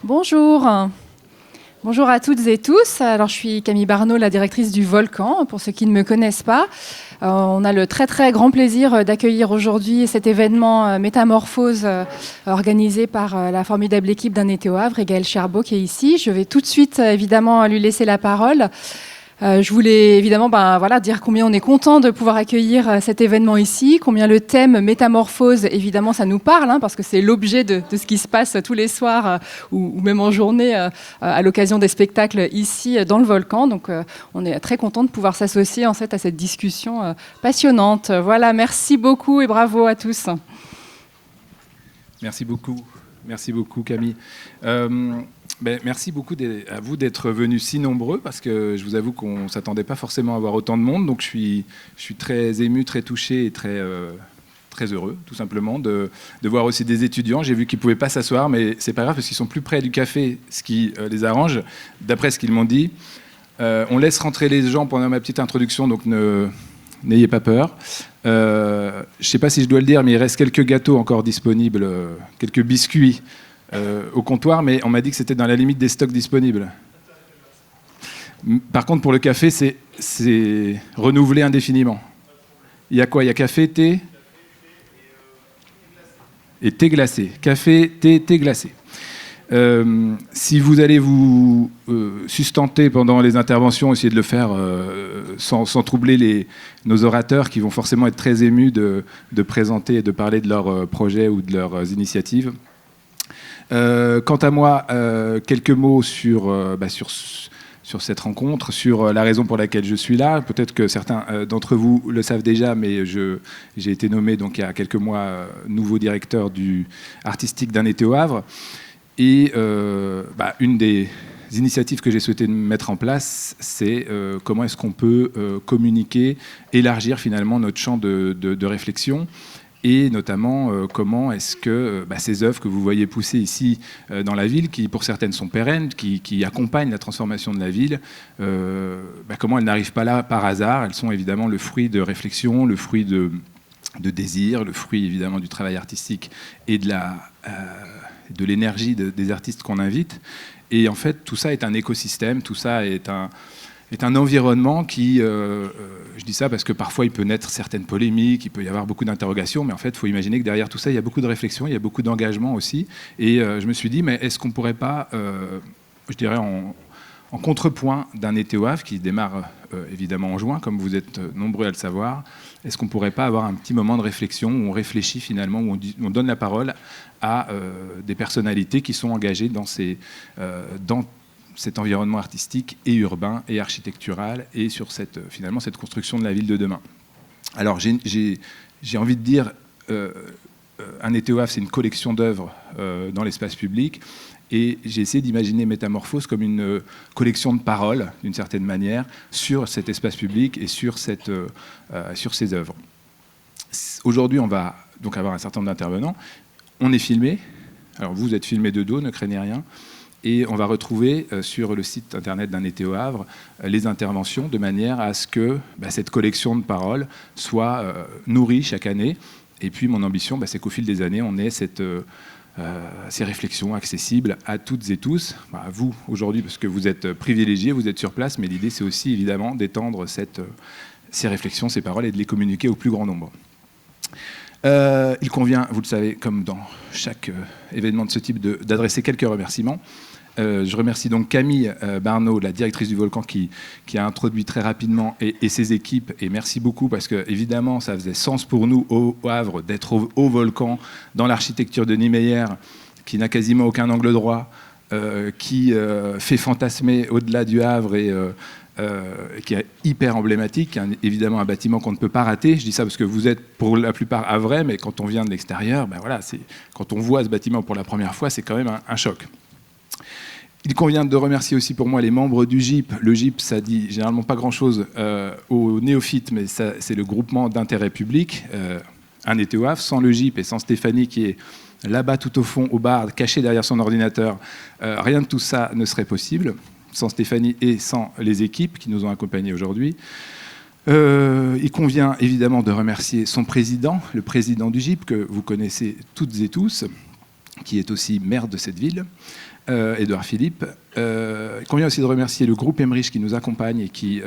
Bonjour. Bonjour à toutes et tous. Alors, je suis Camille Barneau, la directrice du Volcan, pour ceux qui ne me connaissent pas. On a le très très grand plaisir d'accueillir aujourd'hui cet événement Métamorphose organisé par la formidable équipe d'un été au Havre et Gaël Cherbeau qui est ici. Je vais tout de suite évidemment lui laisser la parole. Je voulais évidemment dire combien on est content de pouvoir accueillir cet événement ici, combien le thème métamorphose, évidemment, ça nous parle, parce que c'est l'objet de ce qui se passe tous les soirs ou même en journée à l'occasion des spectacles ici dans le Volcan. Donc on est très content de pouvoir s'associer en fait à cette discussion passionnante. Voilà, merci beaucoup et bravo à tous. Merci beaucoup Camille. Merci beaucoup à vous d'être venus si nombreux, parce que je vous avoue qu'on ne s'attendait pas forcément à avoir autant de monde, donc je suis très ému, très touché et très heureux, tout simplement, de voir aussi des étudiants. J'ai vu qu'ils ne pouvaient pas s'asseoir, mais c'est pas grave, parce qu'ils sont plus près du café, ce qui les arrange, d'après ce qu'ils m'ont dit. On laisse rentrer les gens pendant ma petite introduction, donc n'ayez pas peur. Je ne sais pas si je dois le dire, mais il reste quelques gâteaux encore disponibles, quelques biscuits au comptoir, mais on m'a dit que c'était dans la limite des stocks disponibles. Par contre, pour le café, c'est renouvelé indéfiniment. Il y a quoi? Il y a café, thé et thé glacé. Café, thé glacé. Si vous allez vous sustenter pendant les interventions, essayez de le faire sans troubler nos orateurs qui vont forcément être très émus de présenter et de parler de leurs projets ou de leurs initiatives. Quant à moi, quelques mots sur cette rencontre, sur la raison pour laquelle je suis là. Peut-être que certains d'entre vous le savent déjà, mais j'ai été nommé donc, il y a quelques mois nouveau directeur artistique d'un été au Havre. Et une des initiatives que j'ai souhaité mettre en place, c'est comment est-ce qu'on peut communiquer, élargir finalement notre champ de réflexion. Et notamment, comment est-ce que ces œuvres que vous voyez pousser ici dans la ville, qui pour certaines sont pérennes, qui accompagnent la transformation de la ville, comment elles n'arrivent pas là par hasard. Elles sont évidemment le fruit de réflexion, le fruit de désir, le fruit évidemment du travail artistique et de l'énergie des artistes qu'on invite. Et en fait, tout ça est un écosystème, tout ça est un environnement qui, je dis ça parce que parfois il peut naître certaines polémiques, il peut y avoir beaucoup d'interrogations, mais en fait il faut imaginer que derrière tout ça il y a beaucoup de réflexion, il y a beaucoup d'engagement aussi. Et je me suis dit, mais est-ce qu'on ne pourrait pas, je dirais en contrepoint d'un été au Havre qui démarre évidemment en juin, comme vous êtes nombreux à le savoir, est-ce qu'on ne pourrait pas avoir un petit moment de réflexion où on réfléchit finalement, où on donne la parole à des personnalités qui sont engagées dans cet environnement artistique et urbain et architectural et sur cette construction de la ville de demain. Alors j'ai envie de dire, un été au Havre, c'est une collection d'œuvres dans l'espace public, et j'ai essayé d'imaginer Métamorphose comme une collection de paroles, d'une certaine manière, sur cet espace public et sur ces œuvres. Aujourd'hui, on va donc avoir un certain nombre d'intervenants. On est filmé. Alors vous êtes filmé de dos, ne craignez rien. Et on va retrouver sur le site internet d'un été au Havre les interventions de manière à ce que cette collection de paroles soit nourrie chaque année. Et puis mon ambition, c'est qu'au fil des années, on ait ces réflexions accessibles à toutes et tous. Vous, aujourd'hui, parce que vous êtes privilégiés, vous êtes sur place, mais l'idée, c'est aussi évidemment d'étendre ces réflexions, ces paroles et de les communiquer au plus grand nombre. Il convient, vous le savez, comme dans chaque événement de ce type, d'adresser quelques remerciements. Je remercie donc Camille Barneau, la directrice du Volcan, qui a introduit très rapidement et ses équipes. Et merci beaucoup parce que, évidemment, ça faisait sens pour nous au Havre d'être au Volcan, dans l'architecture de Niemeyer, qui n'a quasiment aucun angle droit, qui fait fantasmer au-delà du Havre et qui est hyper emblématique, évidemment un bâtiment qu'on ne peut pas rater. Je dis ça parce que vous êtes pour la plupart havrais, mais quand on vient de l'extérieur, quand on voit ce bâtiment pour la première fois, c'est quand même un choc. Il convient de remercier aussi pour moi les membres du GIP. Le GIP, ça dit généralement pas grand-chose aux néophytes, mais c'est le groupement d'intérêt public, un été au Havre. Sans le GIP et sans Stéphanie qui est là-bas tout au fond, au bar, cachée derrière son ordinateur, rien de tout ça ne serait possible. Sans Stéphanie et sans les équipes qui nous ont accompagnés aujourd'hui. Il convient évidemment de remercier son président, le président du GIP, que vous connaissez toutes et tous, qui est aussi maire de cette ville, Édouard Philippe. Il convient aussi de remercier le groupe Emmerich qui nous accompagne et qui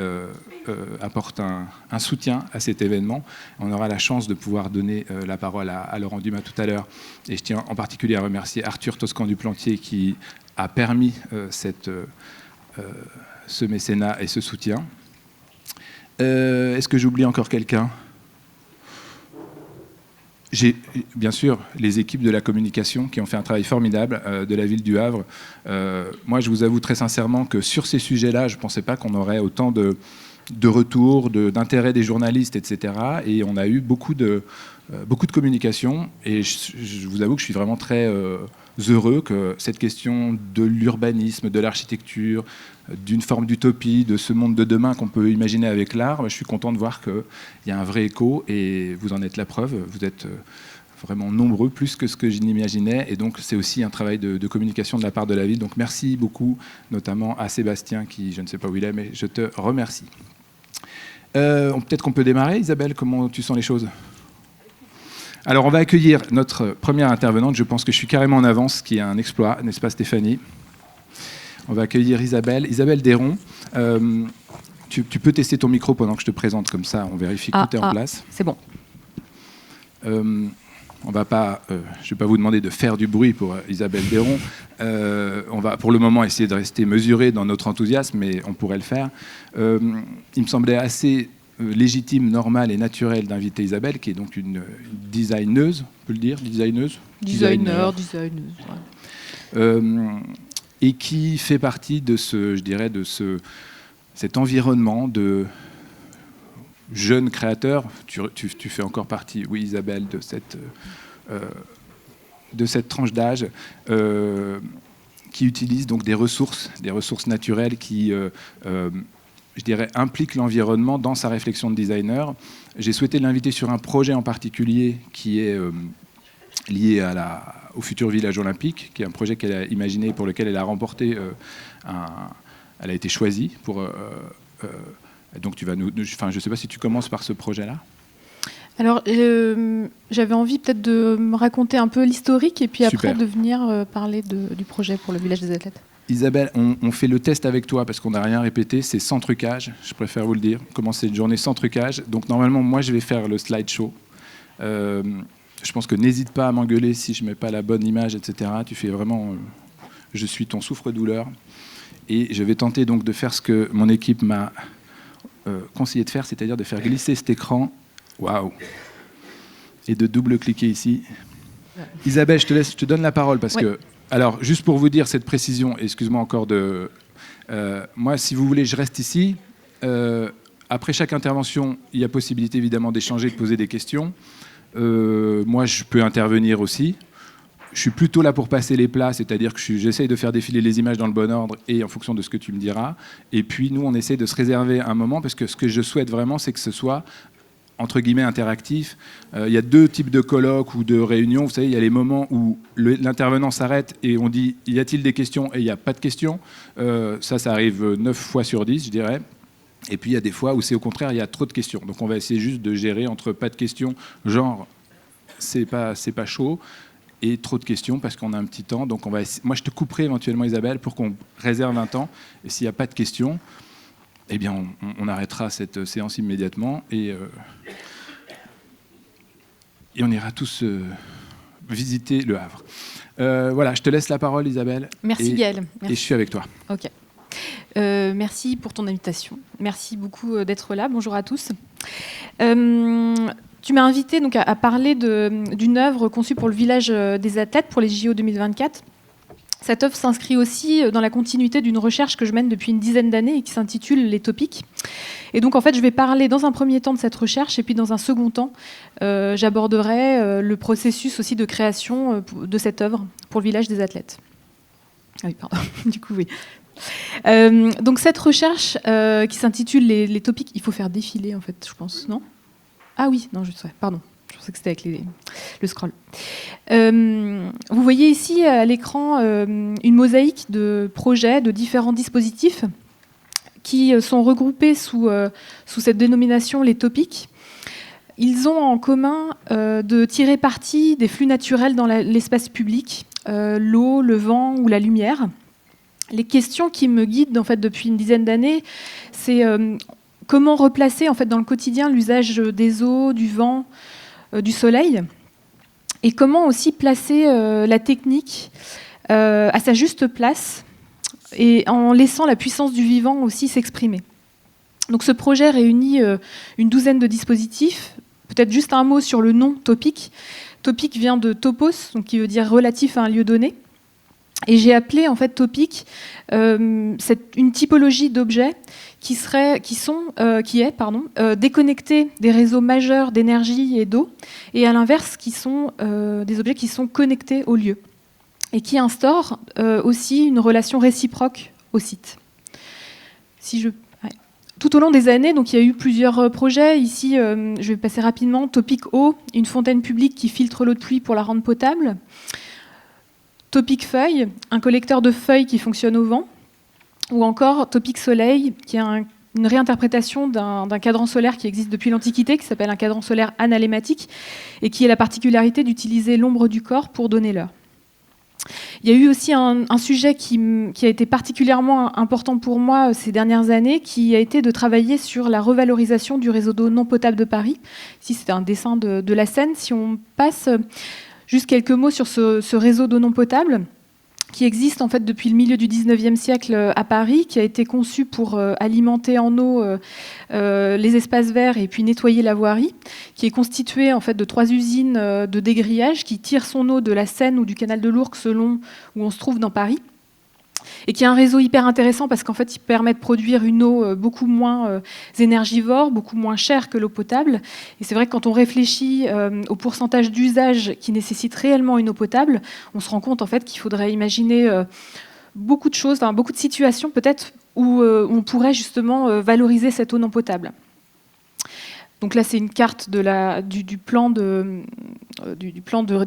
apporte un soutien à cet événement. On aura la chance de pouvoir donner la parole à Laurent Dumas tout à l'heure. Et je tiens en particulier à remercier Arthur Toscan-Duplantier qui a permis ce mécénat et ce soutien. Est-ce que j'oublie encore quelqu'un ? J'ai bien sûr les équipes de la communication qui ont fait un travail formidable de la ville du Havre. Moi, je vous avoue très sincèrement que sur ces sujets-là, je ne pensais pas qu'on aurait autant de retours, d'intérêt des journalistes, etc. Et on a eu beaucoup de communication. Et je vous avoue que je suis vraiment très heureux que cette question de l'urbanisme, de l'architecture, d'une forme d'utopie, de ce monde de demain qu'on peut imaginer avec l'art, je suis content de voir qu'il y a un vrai écho et vous en êtes la preuve. Vous êtes vraiment nombreux, plus que ce que je n'imaginais. Et donc, c'est aussi un travail de communication de la part de la ville. Donc, merci beaucoup, notamment à Sébastien, qui, je ne sais pas où il est, mais je te remercie. Peut-être qu'on peut démarrer. Isabelle, comment tu sens les choses ? Alors, on va accueillir notre première intervenante. Je pense que je suis carrément en avance, ce qui est un exploit, n'est-ce pas, Stéphanie ? On va accueillir Isabelle Déron. Tu peux tester ton micro pendant que je te présente, comme ça, on vérifie que tout est en place. C'est bon. On va pas, je ne vais pas vous demander de faire du bruit pour Isabelle Déron. On va pour le moment essayer de rester mesuré dans notre enthousiasme, mais on pourrait le faire. Il me semblait assez légitime, normal et naturel d'inviter Isabelle, qui est donc une designeuse, on peut le dire, designeuse. Et qui fait partie de cet environnement de jeunes créateurs. Tu fais encore partie, oui Isabelle, de cette tranche d'âge qui utilise donc des ressources naturelles qui, je dirais, impliquent l'environnement dans sa réflexion de designer. J'ai souhaité l'inviter sur un projet en particulier qui est lié au futur village olympique, qui est un projet qu'elle a imaginé, pour lequel elle a remporté elle a été choisie pour. Donc je ne sais pas si tu commences par ce projet-là. Alors, j'avais envie peut-être de me raconter un peu l'historique et puis après de venir parler du projet pour le village des athlètes. Isabelle, on fait le test avec toi parce qu'on n'a rien répété, c'est sans trucage, je préfère vous le dire. Commencer une journée sans trucage. Donc normalement, moi, je vais faire le slideshow. Je pense que n'hésite pas à m'engueuler si je ne mets pas la bonne image, etc. Tu fais vraiment... je suis ton souffre-douleur. Et je vais tenter donc de faire ce que mon équipe m'a conseillé de faire, c'est-à-dire de faire glisser cet écran. Waouh! Et de double-cliquer ici. Isabelle, je te donne la parole parce que... Alors, juste pour vous dire cette précision, excuse-moi encore de... moi, si vous voulez, je reste ici. Après chaque intervention, il y a possibilité évidemment d'échanger, de poser des questions. Moi, je peux intervenir aussi. Je suis plutôt là pour passer les plats, c'est-à-dire que j'essaye de faire défiler les images dans le bon ordre et en fonction de ce que tu me diras. Et puis, nous, on essaie de se réserver un moment parce que ce que je souhaite vraiment, c'est que ce soit entre guillemets interactif. Il y a deux types de colloques ou de réunions. Vous savez, il y a les moments où l'intervenant s'arrête et on dit « y a-t-il des questions ?» et il n'y a pas de questions. Ça arrive 9 fois sur 10, je dirais. Et puis il y a des fois où c'est au contraire, il y a trop de questions. Donc on va essayer juste de gérer entre pas de questions, genre c'est pas chaud, et trop de questions parce qu'on a un petit temps. Donc moi je te couperai éventuellement Isabelle pour qu'on réserve un temps. Et s'il n'y a pas de questions, eh bien on arrêtera cette séance immédiatement et on ira tous visiter le Havre. Voilà, je te laisse la parole Isabelle. Merci Gaël. Et je suis avec toi. Ok. Merci pour ton invitation. Merci beaucoup d'être là. Bonjour à tous. Tu m'as invité donc à parler d'une œuvre conçue pour le village des athlètes pour les JO 2024. Cette œuvre s'inscrit aussi dans la continuité d'une recherche que je mène depuis une dizaine d'années et qui s'intitule Les Topiques. Et donc en fait, je vais parler dans un premier temps de cette recherche et puis dans un second temps, j'aborderai le processus aussi de création de cette œuvre pour le village des athlètes. Ah oui, pardon. Du coup, oui. Donc cette recherche qui s'intitule les topiques, il faut faire défiler en fait, je pense, non ? Ah oui, non, pardon, je pensais que c'était avec le scroll. Vous voyez ici à l'écran une mosaïque de projets, de différents dispositifs qui sont regroupés sous cette dénomination les topiques. Ils ont en commun de tirer parti des flux naturels dans l'espace public l'eau, le vent ou la lumière. Les questions qui me guident en fait, depuis une dizaine d'années, c'est comment replacer en fait, dans le quotidien l'usage des eaux, du vent, du soleil, et comment aussi placer la technique à sa juste place, et en laissant la puissance du vivant aussi s'exprimer. Donc ce projet réunit une douzaine de dispositifs. Peut-être juste un mot sur le nom Topic. Topic vient de topos, donc qui veut dire relatif à un lieu donné. Et j'ai appelé en fait Topic une typologie d'objets qui est déconnectés des réseaux majeurs d'énergie et d'eau, et à l'inverse qui sont des objets qui sont connectés au lieu et qui instaurent aussi une relation réciproque au site. Tout au long des années, donc, il y a eu plusieurs projets. Ici, je vais passer rapidement. Topic Eau, une fontaine publique qui filtre l'eau de pluie pour la rendre potable. Topic Feuille, un collecteur de feuilles qui fonctionne au vent. Ou encore Topic Soleil, qui est une réinterprétation d'un cadran solaire qui existe depuis l'Antiquité, qui s'appelle un cadran solaire analématique, et qui a la particularité d'utiliser l'ombre du corps pour donner l'heure. Il y a eu aussi un sujet qui a été particulièrement important pour moi ces dernières années, qui a été de travailler sur la revalorisation du réseau d'eau non potable de Paris. Ici, c'est un dessin de la Seine. Si on passe juste quelques mots sur ce réseau d'eau non potable, qui existe en fait depuis le milieu du 19e siècle à Paris, qui a été conçu pour alimenter en eau les espaces verts et puis nettoyer la voirie, qui est constitué en fait de 3 usines de dégrillage qui tirent son eau de la Seine ou du canal de l'Ourcq selon où on se trouve dans Paris, et qui est un réseau hyper intéressant parce qu'en fait il permet de produire une eau beaucoup moins énergivore, beaucoup moins chère que l'eau potable. Et c'est vrai que quand on réfléchit au pourcentage d'usage qui nécessite réellement une eau potable, on se rend compte en fait qu'il faudrait imaginer beaucoup de choses, beaucoup de situations peut-être où on pourrait justement valoriser cette eau non potable. Donc là, c'est une carte du plan du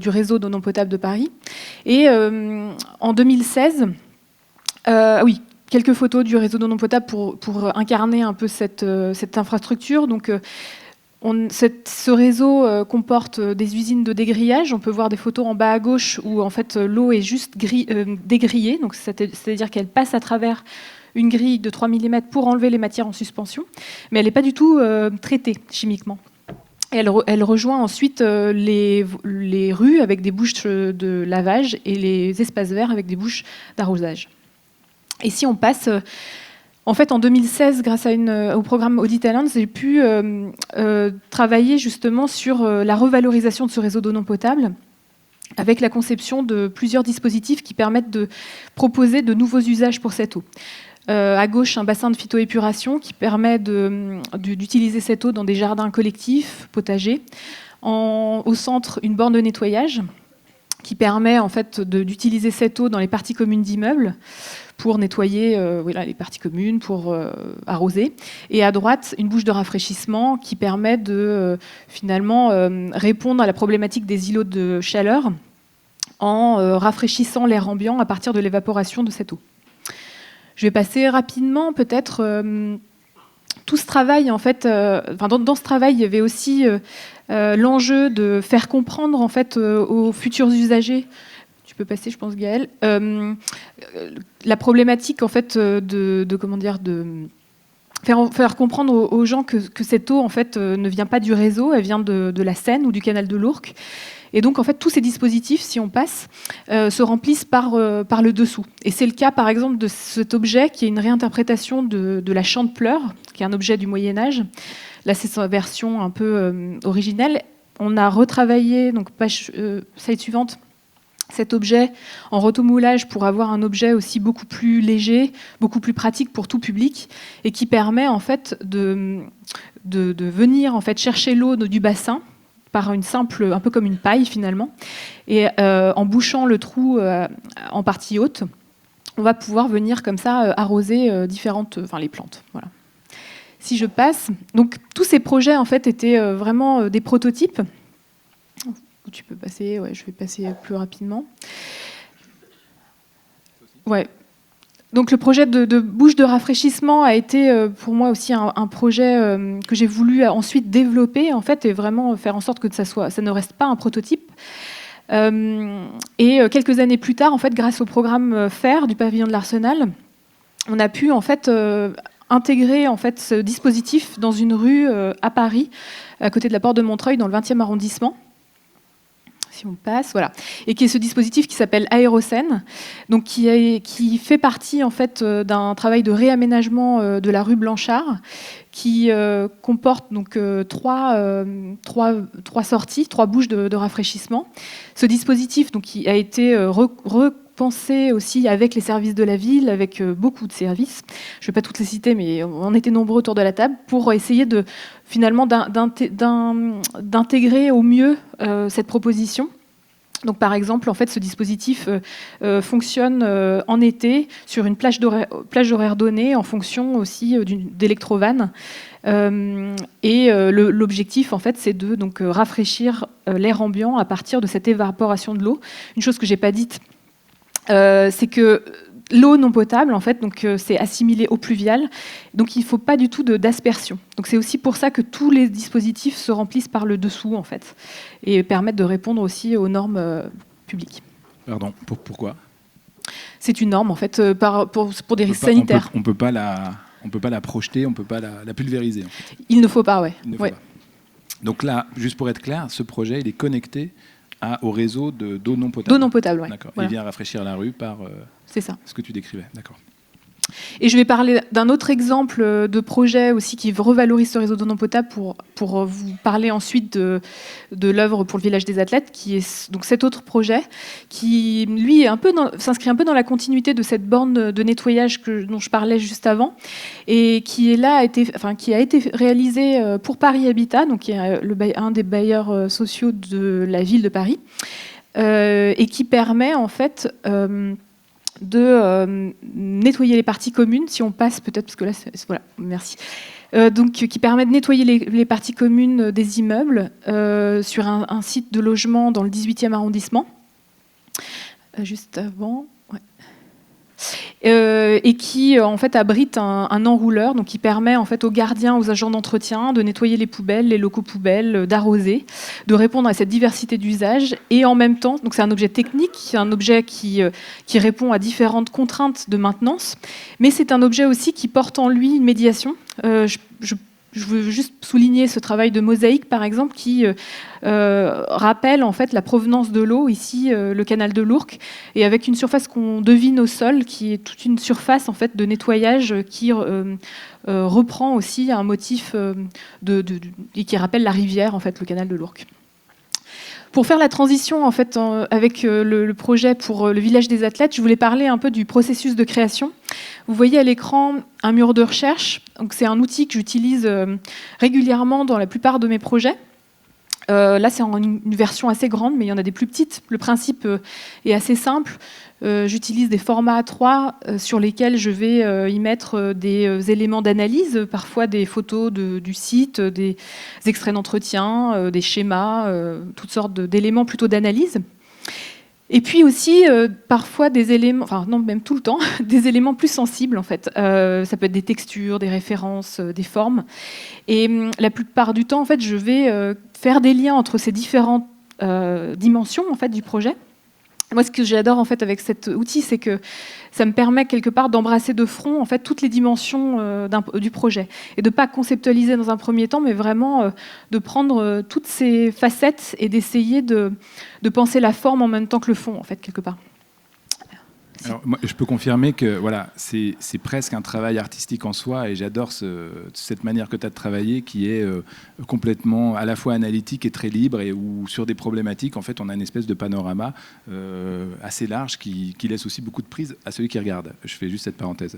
réseau d'eau non potable de Paris. Et en 2016, quelques photos du réseau d'eau non potable pour incarner un peu cette infrastructure. Donc, ce réseau comporte des usines de dégrillage. On peut voir des photos en bas à gauche où en fait l'eau est juste dégrillée, donc c'est-à-dire qu'elle passe à travers une grille de 3 mm pour enlever les matières en suspension, mais elle n'est pas du tout traitée chimiquement. Elle rejoint ensuite les rues avec des bouches de lavage et les espaces verts avec des bouches d'arrosage. Et si on passe, en fait, en 2016, grâce au programme Audit Talent, j'ai pu travailler justement sur la revalorisation de ce réseau d'eau non potable, avec la conception de plusieurs dispositifs qui permettent de proposer de nouveaux usages pour cette eau. À gauche, un bassin de phytoépuration qui permet d'utiliser cette eau dans des jardins collectifs, potagers. Au centre, une borne de nettoyage qui permet en fait d'utiliser cette eau dans les parties communes d'immeubles pour nettoyer les parties communes, pour arroser. Et à droite, une bouche de rafraîchissement qui permet de finalement répondre à la problématique des îlots de chaleur en rafraîchissant l'air ambiant à partir de l'évaporation de cette eau. Je vais passer rapidement peut-être tout ce travail en fait. Dans ce travail, il y avait aussi l'enjeu de faire comprendre en fait aux futurs usagers. Tu peux passer, je pense, Gaëlle. La problématique en fait de faire comprendre aux gens que cette eau en fait ne vient pas du réseau, elle vient de la Seine ou du canal de l'Ourcq. Et donc, en fait, tous ces dispositifs, si on passe, se remplissent par le dessous. Et c'est le cas, par exemple, de cet objet qui est une réinterprétation de la Chante-Pleurs, qui est un objet du Moyen-Âge. Là, c'est sa version un peu originelle. On a retravaillé, donc slide suivante, cet objet en rotomoulage pour avoir un objet aussi beaucoup plus léger, beaucoup plus pratique pour tout public, et qui permet, en fait, de venir en fait, chercher l'eau du bassin, par une simple, un peu comme une paille finalement, et en bouchant le trou en partie haute, on va pouvoir venir comme ça arroser les plantes. Voilà. Si je passe, donc tous ces projets en fait étaient vraiment des prototypes. Tu peux passer, je vais passer plus rapidement. Ouais. Donc le projet de bouche de rafraîchissement a été pour moi aussi un projet que j'ai voulu ensuite développer en fait, et vraiment faire en sorte que ça ne reste pas un prototype. Et quelques années plus tard, en fait, grâce au programme FAIR du pavillon de l'Arsenal, on a pu en fait intégrer en fait ce dispositif dans une rue à Paris, à côté de la porte de Montreuil, dans le 20e arrondissement. Si on passe, voilà, et qui est ce dispositif qui s'appelle Aérocène, donc qui fait partie en fait d'un travail de réaménagement de la rue Blanchard, qui comporte donc trois sorties, 3 bouches de rafraîchissement. Ce dispositif donc qui a été repensé aussi avec les services de la ville, avec beaucoup de services. Je ne vais pas toutes les citer, mais on était nombreux autour de la table pour essayer de finalement d'intégrer au mieux cette proposition. Donc, par exemple, en fait, ce dispositif fonctionne en été sur une plage horaire donnée en fonction aussi d'électrovannes. L'objectif, en fait, c'est de donc, rafraîchir l'air ambiant à partir de cette évaporation de l'eau. Une chose que je n'ai pas dite, c'est que l'eau non potable, en fait, donc c'est assimilé eau pluviale, donc il ne faut pas du tout d'aspersion. Donc c'est aussi pour ça que tous les dispositifs se remplissent par le dessous, en fait, et permettent de répondre aussi aux normes publiques. Pardon, pourquoi ? C'est une norme, en fait, pour des risques sanitaires. On ne peut pas la projeter, on ne peut pas la pulvériser. En fait. Il ne faut pas, ouais. Pas. Donc là, juste pour être clair, ce projet, il est connecté au réseau d'eau non potable. D'eau non potable, oui. D'accord. Voilà. Il vient rafraîchir la rue par c'est ça. Ce que tu décrivais. D'accord. Et je vais parler d'un autre exemple de projet aussi qui revalorise ce réseau d'eau non potable pour vous parler ensuite de l'œuvre pour le village des athlètes, qui est donc cet autre projet qui, lui, s'inscrit un peu dans la continuité de cette borne de nettoyage dont je parlais juste avant, et qui a été réalisé pour Paris Habitat, donc qui est un des bailleurs sociaux de la ville de Paris, et qui permet en fait de nettoyer les parties communes, si on passe peut-être, parce que là, voilà, merci. Donc, qui permet de nettoyer les parties communes des immeubles sur un site de logement dans le 18e arrondissement. Juste avant, ouais. Et qui en fait abrite un enrouleur, donc qui permet en fait aux gardiens, aux agents d'entretien de nettoyer les poubelles, les locaux poubelles, d'arroser, de répondre à cette diversité d'usages, et en même temps, donc c'est un objet technique, c'est un objet qui répond à différentes contraintes de maintenance, mais c'est un objet aussi qui porte en lui une médiation. Je veux juste souligner ce travail de mosaïque, par exemple, qui rappelle en fait la provenance de l'eau, ici le canal de l'Ourcq, et avec une surface qu'on devine au sol, qui est toute une surface en fait de nettoyage qui reprend aussi un motif et qui rappelle la rivière, en fait, le canal de l'Ourcq. Pour faire la transition en fait, avec le projet pour le village des athlètes, je voulais parler un peu du processus de création. Vous voyez à l'écran un mur de recherche. Donc, c'est un outil que j'utilise régulièrement dans la plupart de mes projets. Là, c'est en une version assez grande, mais il y en a des plus petites. Le principe est assez simple. J'utilise des formats A3 sur lesquels je vais y mettre des éléments d'analyse, parfois des photos du site, des extraits d'entretien, des schémas, toutes sortes d'éléments plutôt d'analyse. Et puis aussi, parfois, des éléments, enfin non, même tout le temps, des éléments plus sensibles, en fait. Ça peut être des textures, des références, des formes. Et la plupart du temps, en fait, je vais faire des liens entre ces différentes dimensions, en fait, du projet. Moi, ce que j'adore en fait avec cet outil, c'est que ça me permet quelque part d'embrasser de front en fait toutes les dimensions du projet et de pas conceptualiser dans un premier temps, mais vraiment de prendre toutes ces facettes et d'essayer de penser la forme en même temps que le fond, en fait, quelque part. Alors, moi, je peux confirmer que voilà, c'est presque un travail artistique en soi, et j'adore cette manière que tu as de travailler, qui est complètement à la fois analytique et très libre, et où sur des problématiques, en fait, on a une espèce de panorama assez large qui laisse aussi beaucoup de prise à celui qui regarde. Je fais juste cette parenthèse.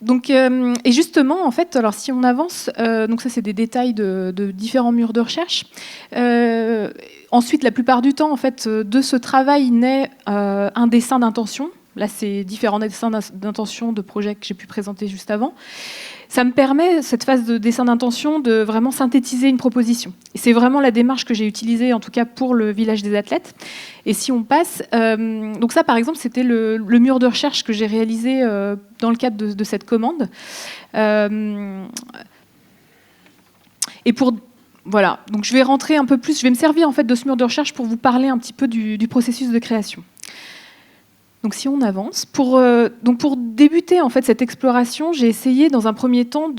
Donc, et justement, en fait, alors si on avance, donc ça c'est des détails de différents murs de recherche. Ensuite, la plupart du temps, en fait, de ce travail naît un dessin d'intention. Là, c'est différents dessins d'intention de projets que j'ai pu présenter juste avant. Ça me permet, cette phase de dessin d'intention, de vraiment synthétiser une proposition. Et c'est vraiment la démarche que j'ai utilisée, en tout cas pour le village des athlètes. Et si on passe... donc ça, par exemple, c'était le mur de recherche que j'ai réalisé dans le cadre de cette commande. Et pour Voilà, donc je vais rentrer un peu plus, je vais me servir en fait de ce mur de recherche pour vous parler un petit peu du processus de création. Donc si on avance, pour débuter en fait cette exploration, j'ai essayé dans un premier temps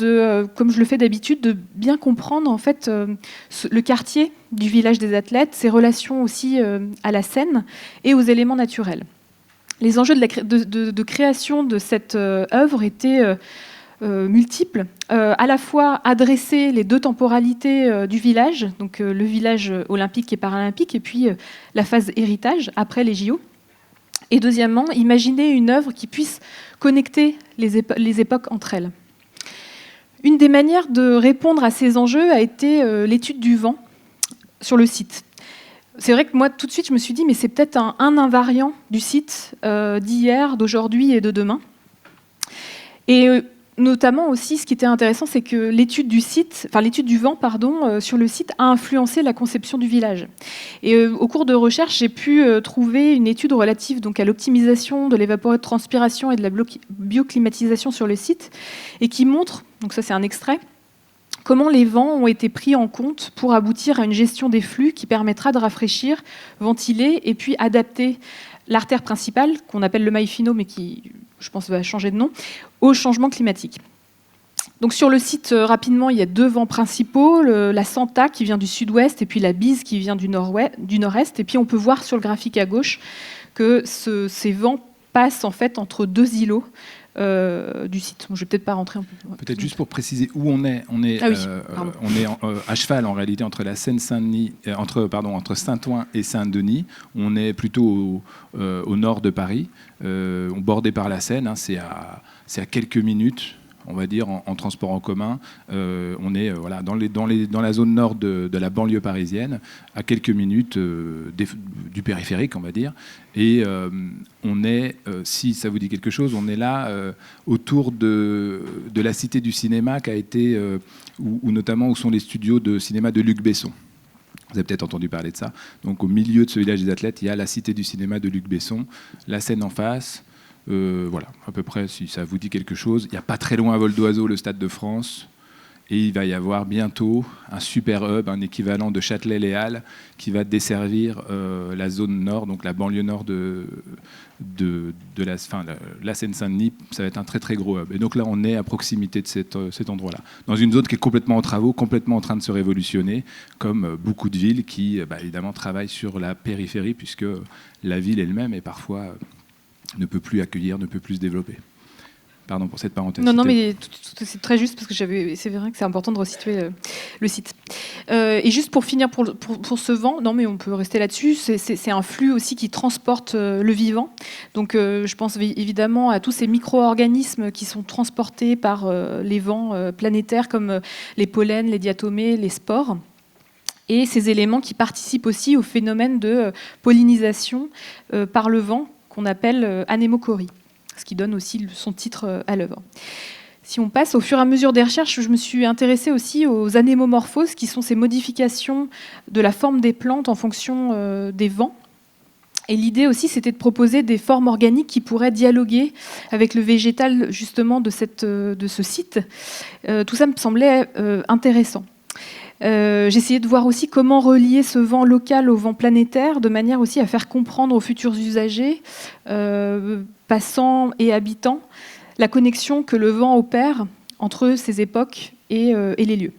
comme je le fais d'habitude, de bien comprendre en fait le quartier du village des athlètes, ses relations aussi à la scène et aux éléments naturels. Les enjeux de création de cette œuvre étaient multiples, à la fois adresser les deux temporalités du village, donc le village olympique et paralympique, et puis la phase héritage après les JO. Et deuxièmement, imaginer une œuvre qui puisse connecter les époques entre elles. Une des manières de répondre à ces enjeux a été l'étude du vent sur le site. C'est vrai que moi, tout de suite, je me suis dit, mais c'est peut-être un invariant du site d'hier, d'aujourd'hui et de demain. Et notamment aussi, ce qui était intéressant, c'est que l'étude du vent, sur le site a influencé la conception du village. Et au cours de recherche, j'ai pu trouver une étude relative donc à l'optimisation de l'évapotranspiration et de la bioclimatisation sur le site, et qui montre, donc ça c'est un extrait, comment les vents ont été pris en compte pour aboutir à une gestion des flux qui permettra de rafraîchir, ventiler et puis adapter l'artère principale, qu'on appelle le mail finaux, mais qui, je pense, va changer de nom, au changement climatique. Donc sur le site, rapidement, il y a deux vents principaux, la Santa qui vient du sud-ouest et puis la Bise qui vient du nord-est. Et puis on peut voir sur le graphique à gauche que ces vents passent en fait entre deux îlots du site. Je ne vais peut-être pas rentrer un peu. Peut-être juste pour préciser où on est. On est à cheval en réalité entre la Seine-Saint-Denis, entre Saint-Ouen et Saint-Denis. On est plutôt au nord de Paris, bordé par la Seine. C'est à quelques minutes, on va dire, en transport en commun. On est dans la zone nord de la banlieue parisienne, à quelques minutes du périphérique, on va dire. Et on est, si ça vous dit quelque chose, on est là autour de la Cité du cinéma qui a été, notamment où sont les studios de cinéma de Luc Besson. Vous avez peut-être entendu parler de ça. Donc au milieu de ce village des athlètes, il y a la Cité du cinéma de Luc Besson, la Seine en face. Voilà, à peu près, si ça vous dit quelque chose. Il n'y a pas très loin à vol d'oiseau le Stade de France. Et il va y avoir bientôt un super hub, un équivalent de Châtelet-Les Halles, qui va desservir la zone nord, donc la banlieue nord de la Seine-Saint-Denis. Ça va être un très très gros hub. Et donc là, on est à proximité de cet endroit-là, dans une zone qui est complètement en travaux, complètement en train de se révolutionner, comme beaucoup de villes qui, évidemment, travaillent sur la périphérie, puisque la ville elle-même est parfois ne peut plus accueillir, ne peut plus se développer. Pardon pour cette parenthèse. Non, mais c'est très juste parce que c'est vrai que c'est important de resituer le site. Et juste pour finir pour ce vent, non mais on peut rester là-dessus, c'est un flux aussi qui transporte le vivant. Donc je pense évidemment à tous ces micro-organismes qui sont transportés par les vents planétaires comme les pollens, les diatomées, les spores. Et ces éléments qui participent aussi au phénomène de pollinisation par le vent qu'on appelle anémochorie, ce qui donne aussi son titre à l'œuvre. Si on passe au fur et à mesure des recherches, je me suis intéressée aussi aux anémomorphoses, qui sont ces modifications de la forme des plantes en fonction des vents. Et l'idée aussi, c'était de proposer des formes organiques qui pourraient dialoguer avec le végétal justement de ce site. Tout ça me semblait intéressant. J'essayais de voir aussi comment relier ce vent local au vent planétaire, de manière aussi à faire comprendre aux futurs usagers, passants et habitants, la connexion que le vent opère entre ces époques et les lieux.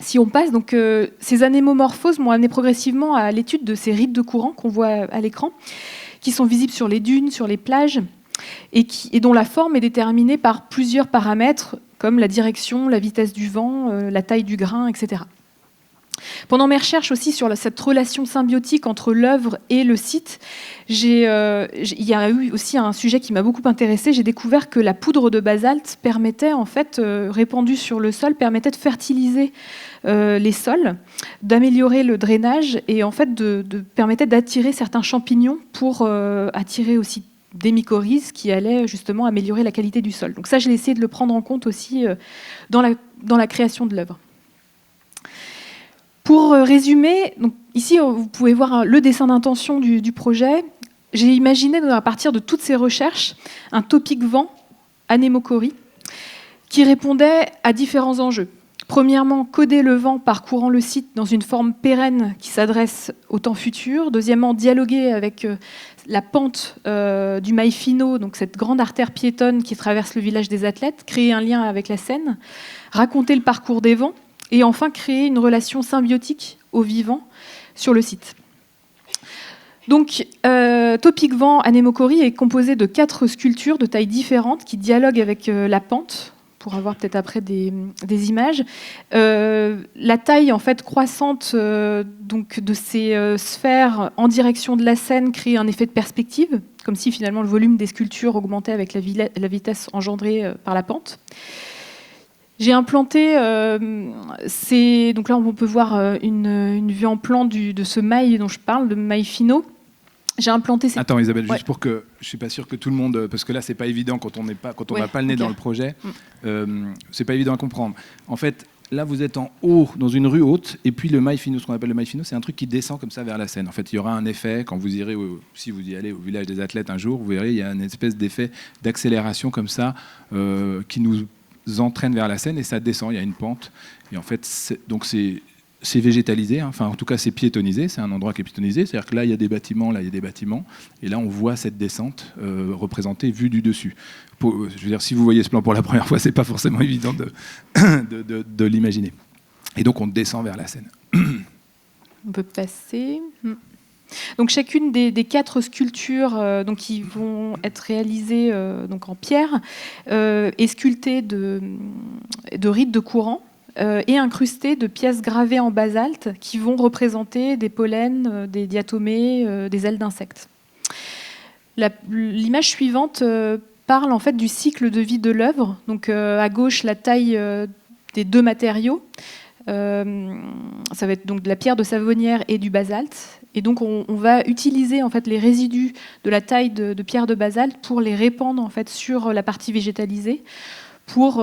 Si on passe, donc, ces anémomorphoses m'ont amené progressivement à l'étude de ces rides de courant qu'on voit à l'écran, qui sont visibles sur les dunes, sur les plages, et dont la forme est déterminée par plusieurs paramètres, comme la direction, la vitesse du vent, la taille du grain, etc. Pendant mes recherches aussi sur cette relation symbiotique entre l'œuvre et le site, il y a eu aussi un sujet qui m'a beaucoup intéressée. J'ai découvert que la poudre de basalte permettait, en fait, répandue sur le sol, permettait de fertiliser les sols, d'améliorer le drainage et en fait permettait d'attirer certains champignons pour attirer aussi des mycorhizes qui allaient justement améliorer la qualité du sol. Donc ça, j'ai essayé de le prendre en compte aussi dans la création de l'œuvre. Pour résumer, donc ici vous pouvez voir le dessin d'intention du projet. J'ai imaginé à partir de toutes ces recherches un topic vent, anémochorie, qui répondait à différents enjeux. Premièrement, coder le vent parcourant le site dans une forme pérenne qui s'adresse au temps futur. Deuxièmement, dialoguer avec la pente du Mail Finot, donc cette grande artère piétonne qui traverse le village des athlètes, créer un lien avec la Seine, raconter le parcours des vents, et enfin créer une relation symbiotique au vivant sur le site. Donc, Topic Vent Anémokori est composé de 4 sculptures de tailles différentes qui dialoguent avec la pente, pour avoir peut-être après des images. La taille en fait croissante donc de ces sphères en direction de la Seine crée un effet de perspective, comme si finalement le volume des sculptures augmentait avec la vitesse engendrée par la pente. J'ai implanté, donc là on peut voir une vue en plan de ce mail dont je parle, de Mail Finot. J'ai implanté ces... Attends Isabelle, juste pour que je suis pas sûr que tout le monde, parce que là c'est pas évident quand on n'a pas le nez dans le projet, c'est pas évident à comprendre. En fait, là vous êtes en haut dans une rue haute, et puis le Mail Finot, ce qu'on appelle le Mail Finot, c'est un truc qui descend comme ça vers la Seine. En fait, il y aura un effet quand vous irez, si vous y allez au village des athlètes un jour, vous verrez, il y a une espèce d'effet d'accélération comme ça qui nous entraîne vers la Seine et ça descend. Il y a une pente et en fait, c'est végétalisé, hein. Enfin en tout cas c'est piétonnisé, c'est un endroit qui est piétonnisé, c'est-à-dire que là il y a des bâtiments, là il y a des bâtiments, et là on voit cette descente représentée vue du dessus. Je veux dire, si vous voyez ce plan pour la première fois, c'est pas forcément évident de l'imaginer. Et donc on descend vers la Seine. On peut passer. Donc chacune des 4 sculptures donc, qui vont être réalisées donc en pierre est sculptée de rides de courant et incrustée de pièces gravées en basalte qui vont représenter des pollens, des diatomées, des ailes d'insectes. L'image suivante parle en fait du cycle de vie de l'œuvre. Donc à gauche, la taille des 2 matériaux. Ça va être donc de la pierre de Savonnières et du basalte. Et donc on va utiliser en fait les résidus de la taille de pierre de basalte pour les répandre en fait sur la partie végétalisée, pour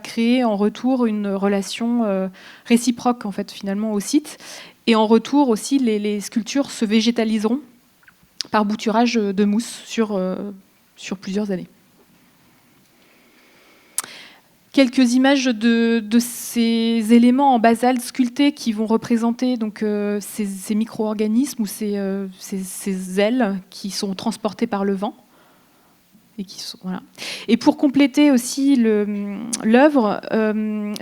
créer en retour une relation réciproque en fait finalement au site. Et en retour aussi, les sculptures se végétaliseront par bouturage de mousse sur plusieurs années. Quelques images de ces éléments en basalte sculptés qui vont représenter donc, ces micro-organismes ou ces ailes qui sont transportées par le vent. Et pour compléter aussi l'œuvre,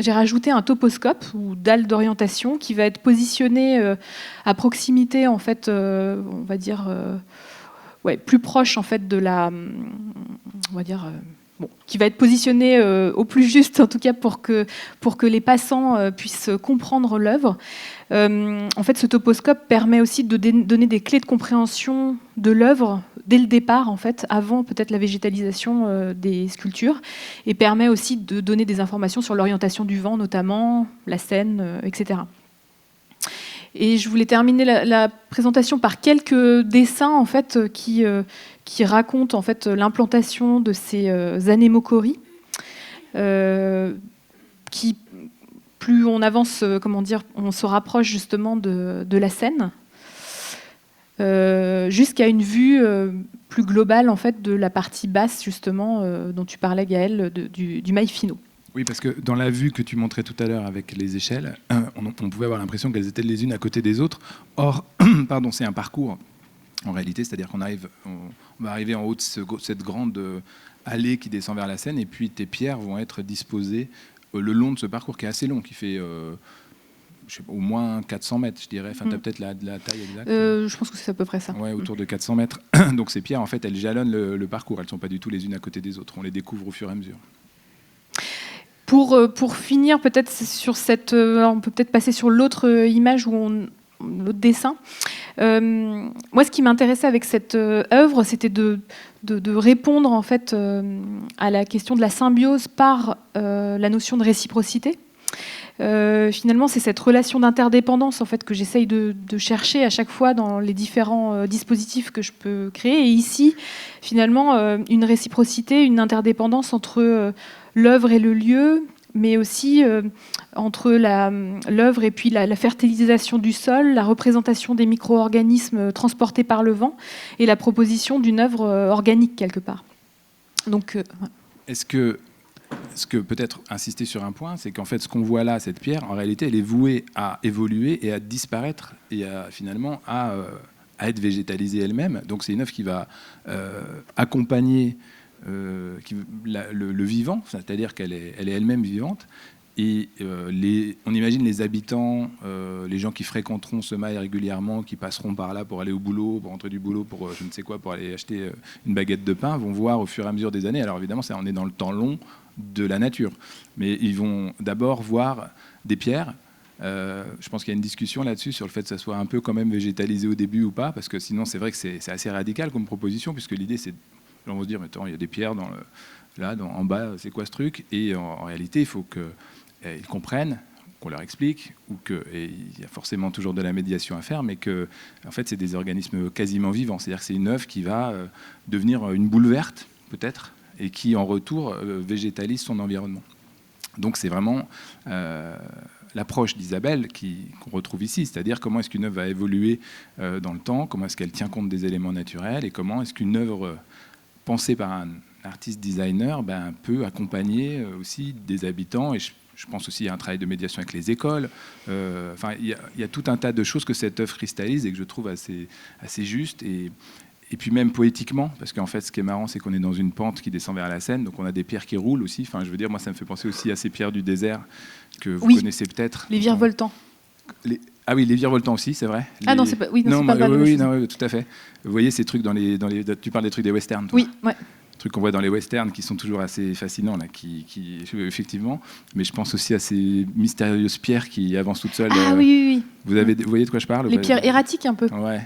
j'ai rajouté un toposcope ou dalle d'orientation qui va être positionné à proximité, en fait, on va dire, plus proche en fait de la, on va dire. Qui va être positionné au plus juste, en tout cas pour que les passants puissent comprendre l'œuvre. En fait, ce toposcope permet aussi de donner des clés de compréhension de l'œuvre dès le départ, en fait, avant peut-être la végétalisation des sculptures, et permet aussi de donner des informations sur l'orientation du vent, notamment la Seine, etc. Et je voulais terminer la présentation par quelques dessins en fait, qui racontent en fait, l'implantation de ces anémocories, qui, plus on avance, on se rapproche justement de la Seine, jusqu'à une vue plus globale en fait, de la partie basse justement dont tu parlais Gaël, du Mail Finot. Oui, parce que dans la vue que tu montrais tout à l'heure avec les échelles, on pouvait avoir l'impression qu'elles étaient les unes à côté des autres. Or, c'est un parcours, en réalité, c'est-à-dire qu'on va arriver en haut de cette grande allée qui descend vers la Seine, et puis tes pierres vont être disposées le long de ce parcours qui est assez long, qui fait au moins 400 mètres, je dirais. Enfin, tu as peut-être la taille exacte. Je pense que c'est à peu près ça. Ouais, autour de 400 mètres. Donc ces pierres, en fait, elles jalonnent le parcours. Elles ne sont pas du tout les unes à côté des autres. On les découvre au fur et à mesure. Pour finir peut-être sur cette... on peut peut-être passer sur l'autre image, l'autre dessin. Moi, ce qui m'intéressait avec cette œuvre, c'était de répondre en fait, à la question de la symbiose par la notion de réciprocité. Finalement, c'est cette relation d'interdépendance en fait, que j'essaye de chercher à chaque fois dans les différents dispositifs que je peux créer. Et ici, finalement, une réciprocité, une interdépendance entre l'œuvre et le lieu, mais aussi entre l'œuvre et puis la fertilisation du sol, la représentation des micro-organismes transportés par le vent et la proposition d'une œuvre organique quelque part. Donc, Est-ce que ce que peut-être insister sur un point, c'est qu'en fait, ce qu'on voit là, cette pierre, en réalité, elle est vouée à évoluer et à disparaître et finalement à être végétalisée elle-même. Donc c'est une œuvre qui va accompagner le vivant, c'est-à-dire qu'elle est elle-même vivante. Et on imagine les habitants, les gens qui fréquenteront ce mail régulièrement, qui passeront par là pour aller au boulot, pour rentrer du boulot, pour je ne sais quoi, pour aller acheter une baguette de pain, vont voir au fur et à mesure des années. Alors évidemment, on est dans le temps long de la nature. Mais ils vont d'abord voir des pierres. Je pense qu'il y a une discussion là-dessus sur le fait que ça soit un peu quand même végétalisé au début ou pas, parce que sinon c'est vrai que c'est assez radical comme proposition, puisque l'idée c'est, on va se dire, mais attends, il y a des pierres en bas, c'est quoi ce truc? Et en réalité, il faut qu'ils comprennent, qu'on leur explique, et il y a forcément toujours de la médiation à faire, mais que en fait c'est des organismes quasiment vivants, c'est-à-dire que c'est une œuvre qui va devenir une boule verte peut-être, et qui en retour végétalise son environnement. Donc c'est vraiment l'approche d'Isabelle qu'on retrouve ici, c'est-à-dire comment est-ce qu'une œuvre va évoluer dans le temps, comment est-ce qu'elle tient compte des éléments naturels, et comment est-ce qu'une œuvre pensée par un artiste designer peut accompagner aussi des habitants. Et je pense aussi à un travail de médiation avec les écoles. Enfin, il y a tout un tas de choses que cette œuvre cristallise et que je trouve assez juste. Et puis même poétiquement, parce qu'en fait, ce qui est marrant, c'est qu'on est dans une pente qui descend vers la Seine, donc on a des pierres qui roulent aussi. Enfin, je veux dire, moi, ça me fait penser aussi à ces pierres du désert que vous connaissez peut-être. Les virevoltants. Ah oui, les virevoltants aussi, c'est vrai. Ah non, c'est pas. Oui, non, c'est pas la même chose. Oui, tout à fait. Vous voyez ces trucs tu parles des trucs des westerns. Toi. Oui, ouais. Trucs qu'on voit dans les westerns qui sont toujours assez fascinants là, effectivement. Mais je pense aussi à ces mystérieuses pierres qui avancent toutes seules. Ah oui. Vous voyez de quoi je parle? Les pierres erratiques un peu. Ouais.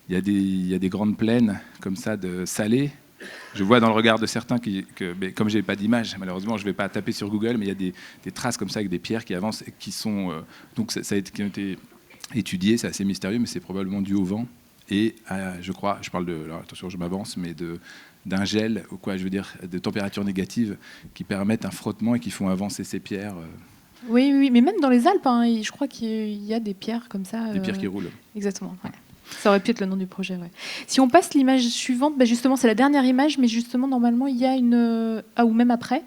Il y a des grandes plaines comme ça de salées. Je vois dans le regard de certains mais comme je n'ai pas d'image, malheureusement, je ne vais pas taper sur Google, mais il y a des traces comme ça avec des pierres qui avancent et qui sont donc qui ont été étudiées. C'est assez mystérieux, mais c'est probablement dû au vent et je crois, je parle alors attention, je m'avance, mais d'un gel ou quoi, je veux dire, de températures négatives qui permettent un frottement et qui font avancer ces pierres. Oui, mais même dans les Alpes, je crois qu'il y a des pierres comme ça. Des pierres qui roulent. Exactement. Ouais. Ça aurait pu être le nom du projet. Ouais. Si on passe l'image suivante, justement, c'est la dernière image, mais justement, normalement, il y a une... ou même après.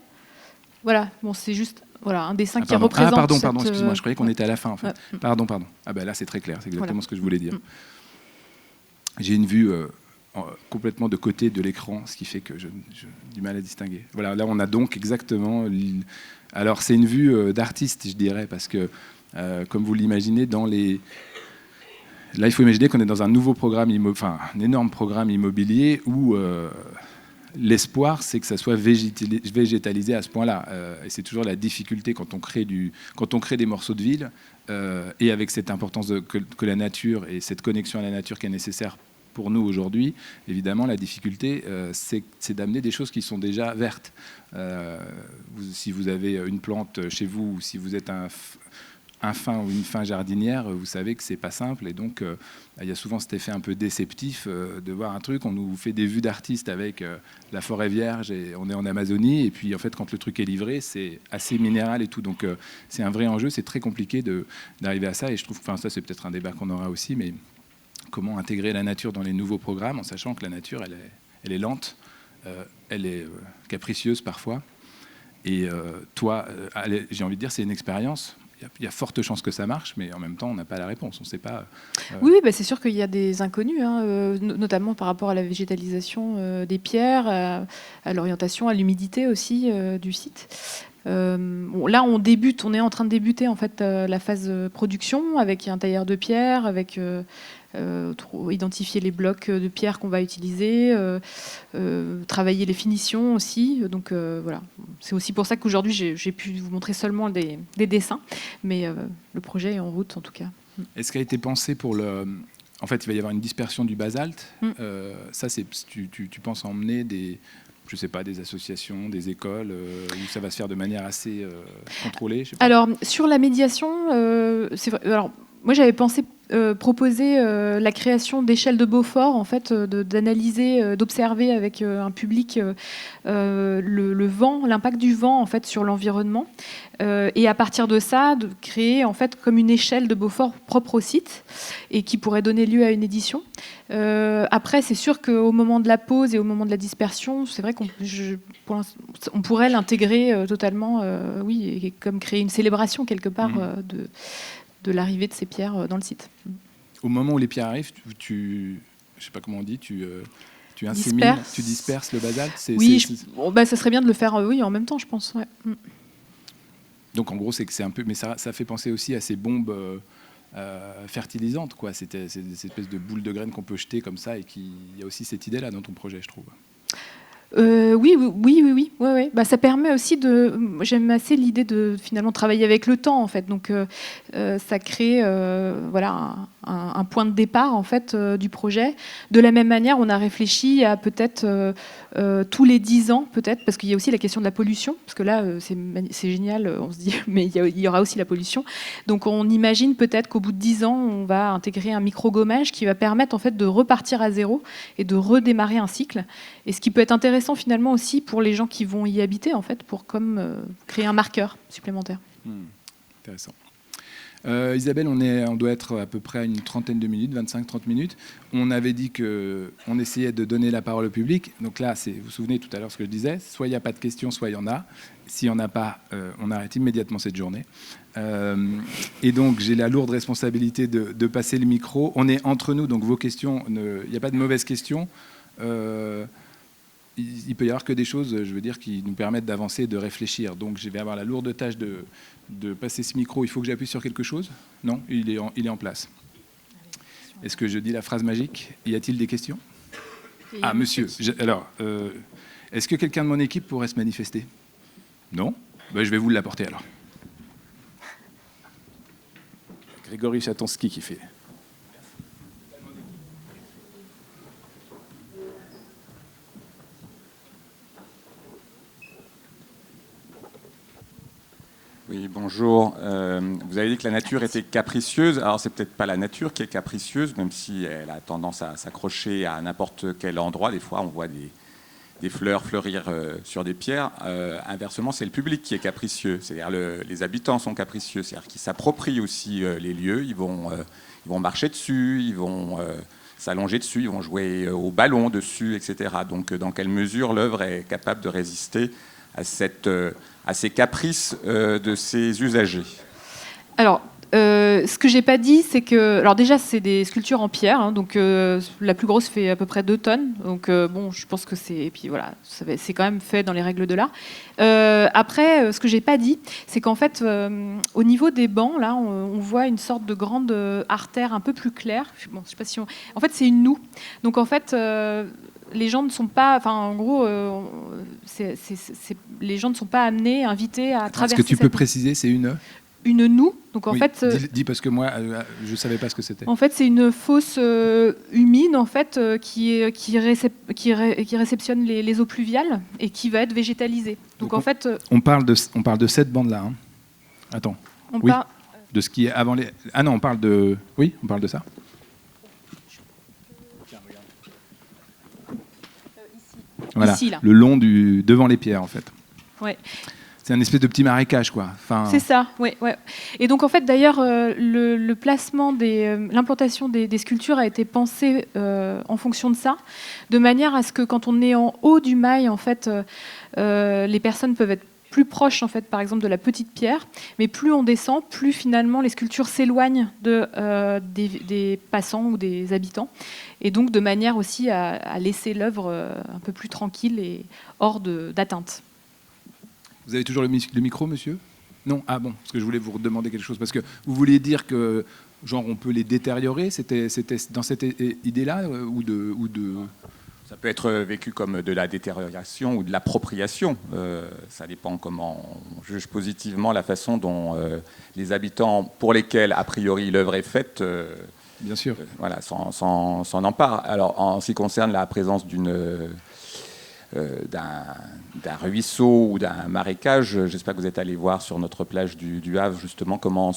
Voilà, bon, c'est juste un dessin qui représente... pardon, excuse-moi, je croyais qu'on était à la fin, en fait. Ouais. Pardon. Ah ben là, c'est très clair, c'est exactement ce que je voulais dire. J'ai une vue complètement de côté de l'écran, ce qui fait que j'ai du mal à distinguer. Voilà, là, on a donc exactement... Alors, c'est une vue d'artiste, je dirais, parce que, comme vous l'imaginez, là, il faut imaginer qu'on est dans un nouveau programme, un énorme programme immobilier où l'espoir, c'est que ça soit végétalisé à ce point-là. Et c'est toujours la difficulté quand on crée des morceaux de ville, et avec cette importance que la nature et cette connexion à la nature qui est nécessaire pour nous aujourd'hui. Évidemment, la difficulté, c'est d'amener des choses qui sont déjà vertes. Si vous avez une plante chez vous, ou si vous êtes un fin ou une fin jardinière, vous savez que c'est pas simple, et donc il y a souvent cet effet un peu déceptif de voir un truc. On nous fait des vues d'artistes avec la forêt vierge et on est en Amazonie, et puis en fait quand le truc est livré, c'est assez minéral et tout, donc c'est un vrai enjeu. C'est très compliqué d'arriver à ça, et je trouve, ça c'est peut-être un débat qu'on aura aussi, mais comment intégrer la nature dans les nouveaux programmes en sachant que la nature elle est lente, elle est capricieuse parfois, et j'ai envie de dire, c'est une expérience. Il y a forte chance que ça marche, mais en même temps, on n'a pas la réponse. On ne sait pas. Oui, c'est sûr qu'il y a des inconnus, notamment par rapport à la végétalisation des pierres, à l'orientation, à l'humidité aussi du site. Là, on est en train de débuter en fait la phase production avec un tailleur de pierre, avec identifier les blocs de pierre qu'on va utiliser, travailler les finitions aussi. Donc voilà, c'est aussi pour ça qu'aujourd'hui j'ai pu vous montrer seulement des dessins, mais le projet est en route en tout cas. Est-ce qu'a été pensé pour En fait, il va y avoir une dispersion du basalte. Ça, tu penses emmener des associations, des écoles, où ça va se faire de manière assez contrôlée? Alors, sur la médiation, c'est vrai. Alors, moi, j'avais pensé proposé la création d'échelles de Beaufort, en fait, d'analyser, d'observer avec un public le vent, l'impact du vent en fait sur l'environnement, et à partir de ça, de créer en fait comme une échelle de Beaufort propre au site et qui pourrait donner lieu à une édition. Après, c'est sûr qu'au moment de la pause et au moment de la dispersion, c'est vrai on pourrait l'intégrer totalement, oui, et comme créer une célébration quelque part de l'arrivée de ces pierres dans le site. Au moment où les pierres arrivent, je sais pas comment on dit, tu insémines, tu disperses le basalte. Oui, ça serait bien de le faire, oui, en même temps, je pense. Ouais. Donc en gros, c'est un peu, mais ça fait penser aussi à ces bombes fertilisantes, quoi. Cette espèce de boule de graines qu'on peut jeter comme ça, et il y a aussi cette idée-là dans ton projet, je trouve. Oui. Ouais. Bah, ça permet aussi j'aime assez l'idée de finalement travailler avec le temps en fait. Donc ça crée voilà un point de départ en fait du projet. De la même manière, on a réfléchi à peut-être tous les 10 ans peut-être, parce qu'il y a aussi la question de la pollution, parce que là c'est génial, on se dit mais il y aura aussi la pollution. Donc on imagine peut-être qu'au bout de 10 ans, on va intégrer un micro-gommage qui va permettre en fait de repartir à zéro et de redémarrer un cycle. Et ce qui peut être intéressant finalement aussi pour les gens qui vont y habiter en fait, pour créer un marqueur supplémentaire. Intéressant. Isabelle, on doit être à peu près à une trentaine de minutes, 25-30 minutes. On avait dit qu'on essayait de donner la parole au public. Donc là, vous vous souvenez tout à l'heure ce que je disais, soit il n'y a pas de questions, soit il y en a. S'il n'y en a pas, on arrête immédiatement cette journée. Et donc, j'ai la lourde responsabilité de passer le micro. On est entre nous, donc vos questions, il n'y a pas de mauvaises questions. Il peut y avoir que des choses, je veux dire, qui nous permettent d'avancer et de réfléchir. Donc, je vais avoir la lourde tâche de passer ce micro. Il faut que j'appuie sur quelque chose ? Non, il est en place. Est-ce que je dis la phrase magique ? Y a-t-il des questions ? Ah, monsieur. Alors, est-ce que quelqu'un de mon équipe pourrait se manifester ? Non ? Ben, je vais vous l'apporter alors. Grégory Chatonsky qui fait... Oui, bonjour. Vous avez dit que la nature était capricieuse. Alors, c'est peut-être pas la nature qui est capricieuse, même si elle a tendance à s'accrocher à n'importe quel endroit. Des fois, on voit des fleurs fleurir sur des pierres. Inversement, c'est le public qui est capricieux. C'est-à-dire les habitants sont capricieux. C'est-à-dire qu'ils s'approprient aussi les lieux. Ils vont marcher dessus, ils vont s'allonger dessus, ils vont jouer au ballon dessus, etc. Donc, dans quelle mesure l'œuvre est capable de résister à ces caprices de ses usagers? Alors, ce que j'ai pas dit, c'est que... Alors déjà, c'est des sculptures en pierre, hein, donc la plus grosse fait à peu près 2 tonnes. Donc bon, je pense que c'est... Et puis voilà, c'est quand même fait dans les règles de l'art. Après, ce que j'ai pas dit, c'est qu'en fait, au niveau des bancs, là, on voit une sorte de grande artère un peu plus claire. Bon, je sais pas si En fait, c'est une noue. Donc en fait... les gens ne sont pas, enfin en gros, les gens ne sont pas amenés, invités à traverser. Est-ce que tu peux préciser, c'est une noue. Donc en fait, dis parce que moi, je savais pas ce que c'était. En fait, c'est une fosse humide en fait qui réceptionne les eaux pluviales et qui va être végétalisée. Donc en fait, on parle de cette bande là. Hein. Attends. De ce qui est avant les. Ah non, on parle de. Oui, on parle de ça. Voilà, ici, le long devant les pierres, en fait. Ouais. C'est un espèce de petit marécage, quoi. Enfin... C'est ça, ouais. Et donc, en fait, d'ailleurs, le placement l'implantation des sculptures a été pensé en fonction de ça, de manière à ce que quand on est en haut du mail, en fait, les personnes peuvent être plus proches, en fait, par exemple, de la petite pierre, mais plus on descend, plus finalement les sculptures s'éloignent des passants ou des habitants, et donc de manière aussi à laisser l'œuvre un peu plus tranquille et hors d'atteinte. Vous avez toujours le micro, monsieur ? Non ? Ah bon, parce que je voulais vous redemander quelque chose, parce que vous vouliez dire que, genre, on peut les détériorer, c'était dans cette idée-là, ou de... Ça peut être vécu comme de la détérioration ou de l'appropriation. Ça dépend comment on juge positivement la façon dont les habitants pour lesquels, a priori, l'œuvre est faite, bien sûr, voilà, s'en emparent. Alors, en ce qui concerne la présence d'une d'un ruisseau ou d'un marécage. J'espère que vous êtes allé voir sur notre plage du Havre justement comment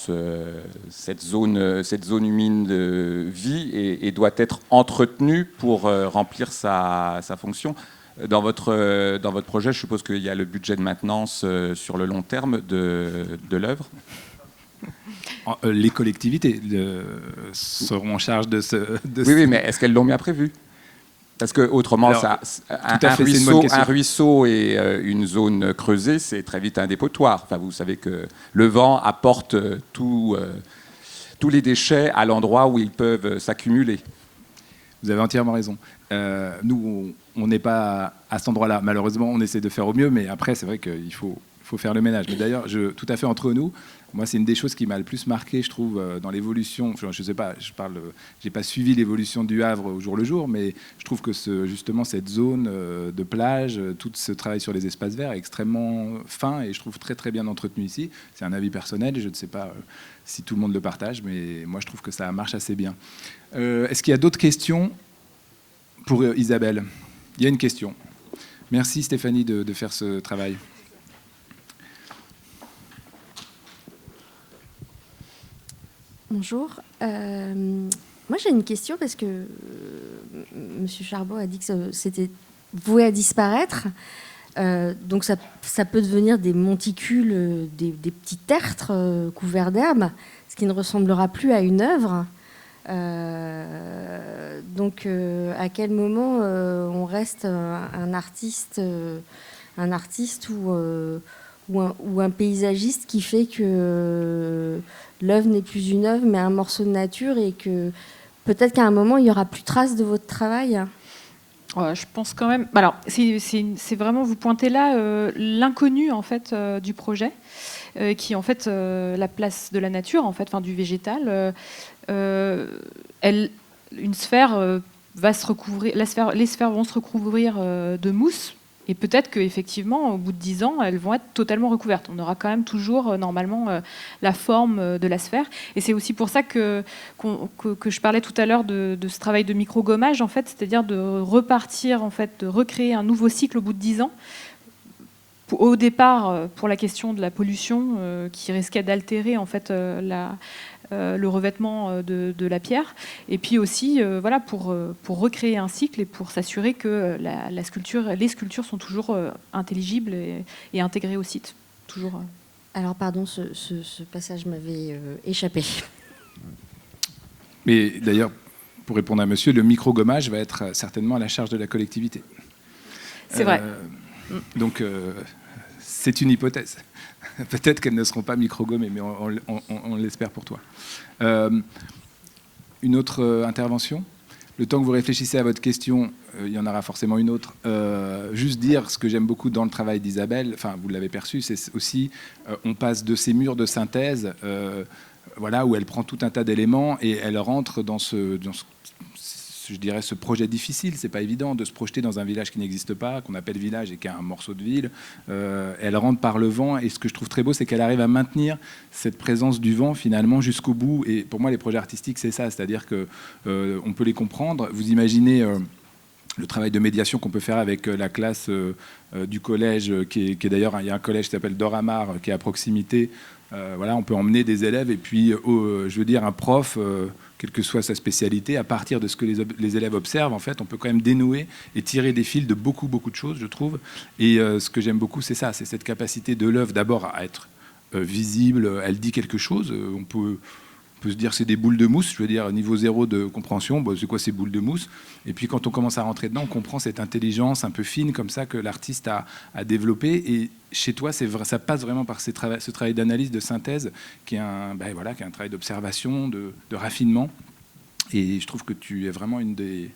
cette zone humide vit et doit être entretenue pour remplir sa fonction. Dans votre projet, je suppose qu'il y a le budget de maintenance sur le long terme de l'œuvre. Les collectivités seront en charge de ce... Oui, mais est-ce qu'elles l'ont bien prévu ? Parce que autrement, un ruisseau et une zone creusée, c'est très vite un dépotoir. Enfin, vous savez que le vent apporte tous les déchets à l'endroit où ils peuvent s'accumuler. Vous avez entièrement raison. Nous, on n'est pas à cet endroit-là. Malheureusement, on essaie de faire au mieux, mais après, c'est vrai qu'il faut faire le ménage. Mais d'ailleurs, tout à fait entre nous, moi, c'est une des choses qui m'a le plus marqué, je trouve, dans l'évolution. Je ne sais pas, j'ai pas suivi l'évolution du Havre au jour le jour, mais je trouve que justement cette zone de plage, tout ce travail sur les espaces verts est extrêmement fin et je trouve très très bien entretenu ici. C'est un avis personnel, je ne sais pas si tout le monde le partage, mais moi, je trouve que ça marche assez bien. Est-ce qu'il y a d'autres questions pour Isabelle ? Il y a une question. Merci Stéphanie de faire ce travail. Bonjour. Moi, j'ai une question parce que M. Charbot a dit que c'était voué à disparaître. Donc, ça peut devenir des monticules, des petits tertres couverts d'herbe, ce qui ne ressemblera plus à une œuvre. Donc, à quel moment on reste un artiste ou un paysagiste qui fait que l'œuvre n'est plus une œuvre, mais un morceau de nature et que peut-être qu'à un moment, il n'y aura plus trace de votre travail. Je pense quand même... Alors, c'est vraiment, vous pointez là l'inconnu en fait, du projet, qui est en fait la place de la nature, en fait, enfin, du végétal. Une sphère va se recouvrir, les sphères vont se recouvrir de mousse. Et peut-être qu'effectivement, au bout de 10 ans, elles vont être totalement recouvertes. On aura quand même toujours, normalement, la forme de la sphère. Et c'est aussi pour ça que je parlais tout à l'heure de ce travail de micro-gommage, en fait, c'est-à-dire de repartir, en fait, de recréer un nouveau cycle au bout de 10 ans. Au départ, pour la question de la pollution, qui risquait d'altérer, en fait, le revêtement de la pierre, et puis aussi voilà, pour recréer un cycle et pour s'assurer que les sculptures sont toujours intelligibles et intégrées au site. Toujours. Alors pardon, ce passage m'avait échappé. Mais d'ailleurs, pour répondre à monsieur, le micro-gommage va être certainement à la charge de la collectivité. C'est vrai. Donc, c'est une hypothèse. Peut-être qu'elles ne seront pas micro-gommées, mais on l'espère pour toi. Une autre intervention ? Le temps que vous réfléchissez à votre question, il y en aura forcément une autre. Juste dire ce que j'aime beaucoup dans le travail d'Isabelle, enfin vous l'avez perçu, c'est aussi, on passe de ces murs de synthèse, voilà, où elle prend tout un tas d'éléments et elle rentre dans je dirais, ce projet difficile. C'est pas évident de se projeter dans un village qui n'existe pas, qu'on appelle village et qui a un morceau de ville. Elle rentre par le vent et ce que je trouve très beau, c'est qu'elle arrive à maintenir cette présence du vent finalement jusqu'au bout. Et pour moi, les projets artistiques, c'est ça, c'est-à-dire que on peut les comprendre. Vous imaginez le travail de médiation qu'on peut faire avec la classe du collège, qui est d'ailleurs, il y a un collège qui s'appelle Doramar, qui est à proximité. Voilà, on peut emmener des élèves et puis, je veux dire, un prof, quelle que soit sa spécialité, à partir de ce que les élèves observent, en fait, on peut quand même dénouer et tirer des fils de beaucoup de choses, je trouve. Et ce que j'aime beaucoup, c'est ça, c'est cette capacité de l'œuvre d'abord à être visible, elle dit quelque chose, on peut se dire c'est des boules de mousse, je veux dire niveau zéro de compréhension, bon, c'est quoi ces boules de mousse? Et puis quand on commence à rentrer dedans, on comprend cette intelligence un peu fine comme ça que l'artiste a développée. Et chez toi, ça passe vraiment par ce travail d'analyse, de synthèse, qui est qui est un travail d'observation, de raffinement. Et je trouve que tu es vraiment une des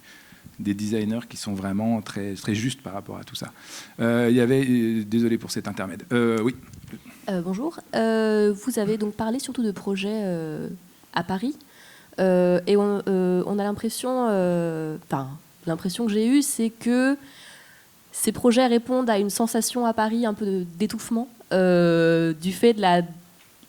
designers qui sont vraiment très, très justes par rapport à tout ça. Il y avait, désolé pour cet intermède. Oui. Bonjour. Vous avez donc parlé surtout de projets à Paris, et on a l'impression, l'impression que j'ai eue, c'est que ces projets répondent à une sensation à Paris un peu d'étouffement, du fait de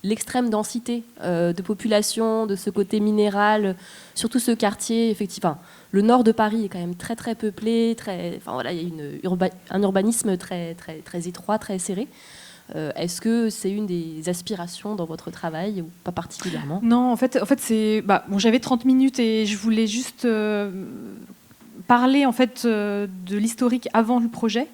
l'extrême densité de population, de ce côté minéral, surtout ce quartier, effectivement. Le nord de Paris est quand même très très peuplé, voilà, il y a un urbanisme très, très, très étroit, très serré. Est-ce que c'est une des aspirations dans votre travail ou pas particulièrement? Non, en fait c'est... j'avais 30 minutes et je voulais juste parler en fait, de l'historique avant le projet.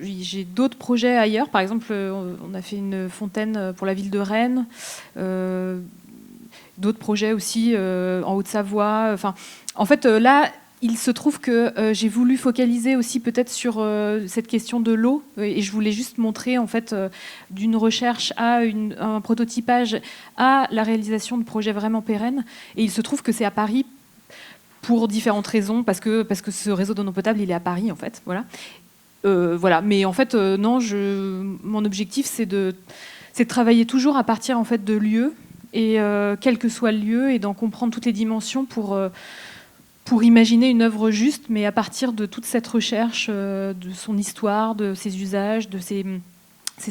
J'ai d'autres projets ailleurs. Par exemple, on a fait une fontaine pour la ville de Rennes. D'autres projets aussi en Haute-Savoie. En fait, là, il se trouve que j'ai voulu focaliser aussi peut-être sur cette question de l'eau. Et je voulais juste montrer, en fait, d'une recherche à un prototypage à la réalisation de projets vraiment pérennes. Et il se trouve que c'est à Paris, pour différentes raisons, parce que ce réseau d'eau non potable, il est à Paris, en fait. Voilà. Mais en fait, non, mon objectif, c'est de travailler toujours à partir en fait, de lieux, et quel que soit le lieu, et d'en comprendre toutes les dimensions pour imaginer une œuvre juste, mais à partir de toute cette recherche, de son histoire, de ses usages, de ses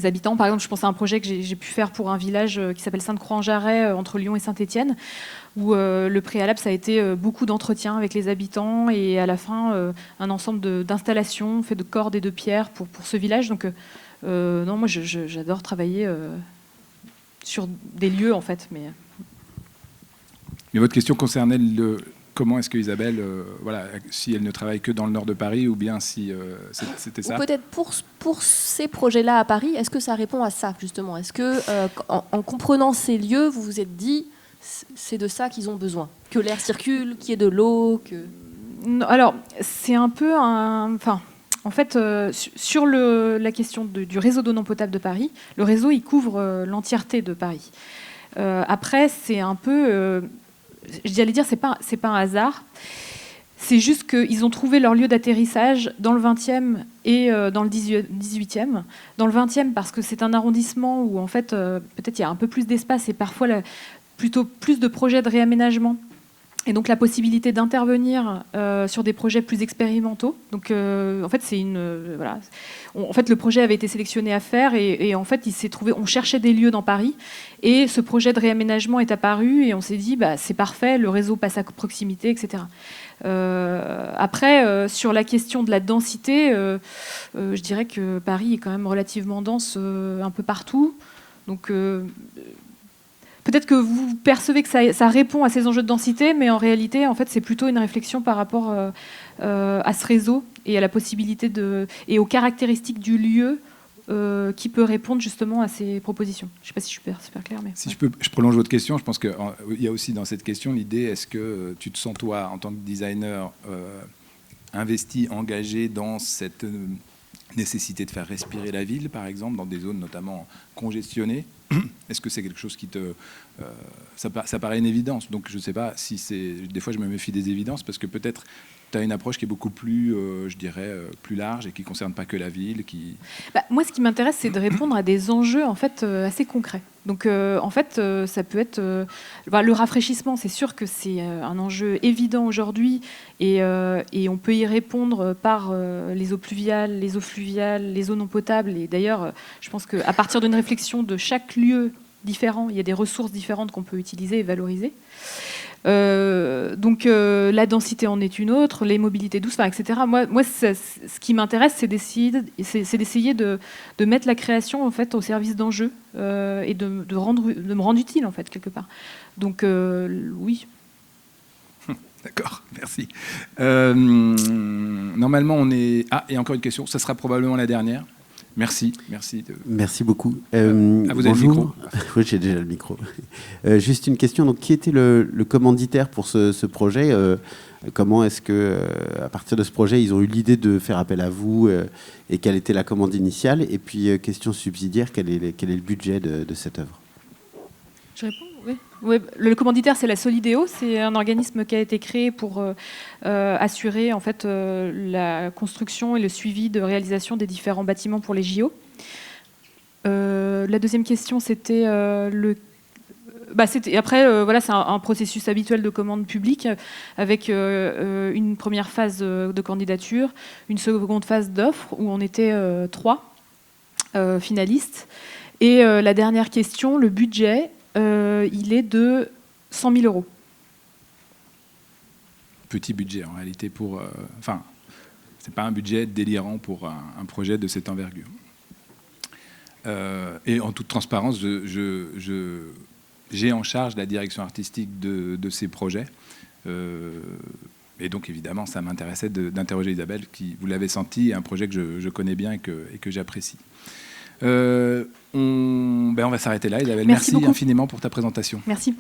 habitants. Par exemple, je pense à un projet que j'ai pu faire pour un village qui s'appelle Sainte-Croix-en-Jarret, entre Lyon et Saint-Étienne, où le préalable, ça a été beaucoup d'entretiens avec les habitants, et à la fin, un ensemble d'installations fait de cordes et de pierres pour ce village. Donc, non, moi, j'adore travailler sur des lieux, en fait. Mais votre question concernait comment est-ce que Isabelle, voilà, si elle ne travaille que dans le nord de Paris, ou bien si c'était ça? Ou peut-être pour ces projets-là à Paris, est-ce que ça répond à ça, justement? Est-ce que, en comprenant ces lieux, vous vous êtes dit, c'est de ça qu'ils ont besoin? Que l'air circule, qu'il y ait de l'eau Non, alors, c'est un peu en fait, sur la question du réseau d'eau non potable de Paris, le réseau, il couvre l'entièreté de Paris. Après, c'est un peu... j'allais dire, c'est pas un hasard. C'est juste qu'ils ont trouvé leur lieu d'atterrissage dans le 20e et dans le 18e. Dans le 20e, parce que c'est un arrondissement où, en fait, peut-être il y a un peu plus d'espace et parfois plutôt plus de projets de réaménagement. Et donc la possibilité d'intervenir sur des projets plus expérimentaux. Donc en fait, voilà. En fait, le projet avait été sélectionné à faire et en fait, il s'est trouvé. On cherchait des lieux dans Paris et ce projet de réaménagement est apparu et on s'est dit, c'est parfait, le réseau passe à proximité, etc. Après, sur la question de la densité, je dirais que Paris est quand même relativement dense un peu partout. Donc peut-être que vous percevez que ça répond à ces enjeux de densité, mais en réalité, en fait, c'est plutôt une réflexion par rapport à ce réseau et à la possibilité et aux caractéristiques du lieu qui peut répondre justement à ces propositions. Je ne sais pas si je suis super claire. Mais si je prolonge votre question, je pense qu'il y a aussi dans cette question l'idée, est-ce que tu te sens, toi, en tant que designer, investi, engagé dans cette nécessité de faire respirer la ville, par exemple, dans des zones notamment congestionnées? Est-ce que c'est quelque chose qui ça paraît une évidence, donc je ne sais pas si c'est... Des fois, je me méfie des évidences, parce que peut-être tu as une approche qui est beaucoup plus, je dirais, plus large et qui ne concerne pas que la ville. Moi, ce qui m'intéresse, c'est de répondre à des enjeux en fait, assez concrets. Donc, en fait, ça peut être... le rafraîchissement, c'est sûr que c'est un enjeu évident aujourd'hui et on peut y répondre par les eaux pluviales, les eaux fluviales, les eaux non potables. Et d'ailleurs, je pense qu'à partir d'une réflexion de chaque lieu différent, il y a des ressources différentes qu'on peut utiliser et valoriser. Donc la densité en est une autre, les mobilités douces, etc. Moi ce qui m'intéresse, c'est d'essayer de mettre la création en fait, au service d'enjeux et de me rendre utile, en fait, quelque part. Donc oui. D'accord, merci. Normalement, on est... Ah, et encore une question, ça sera probablement la dernière. Merci. Merci beaucoup. Vous avez le micro. Oui, j'ai déjà le micro. Juste une question. Donc, qui était le commanditaire pour ce projet? Comment est-ce que, à partir de ce projet, ils ont eu l'idée de faire appel à vous et quelle était la commande initiale? Et puis, question subsidiaire, quel est le budget de cette œuvre? Je réponds. Oui. Le commanditaire, c'est la Solidéo. C'est un organisme qui a été créé pour assurer en fait, la construction et le suivi de réalisation des différents bâtiments pour les JO. La deuxième question, c'était voilà, c'est un processus habituel de commande publique avec une première phase de candidature, une seconde phase d'offre où on était 3. finalistes. Et la dernière question, le budget, il est de 100 000 euros. Petit budget, en réalité, pour... Enfin, c'est pas un budget délirant pour un projet de cette envergure. Et en toute transparence, j'ai en charge la direction artistique de ces projets. Et donc, évidemment, ça m'intéressait d'interroger Isabelle, qui, vous l'avez senti, est un projet que je connais bien et que j'apprécie. On va s'arrêter là. Isabelle, merci infiniment pour ta présentation. Merci.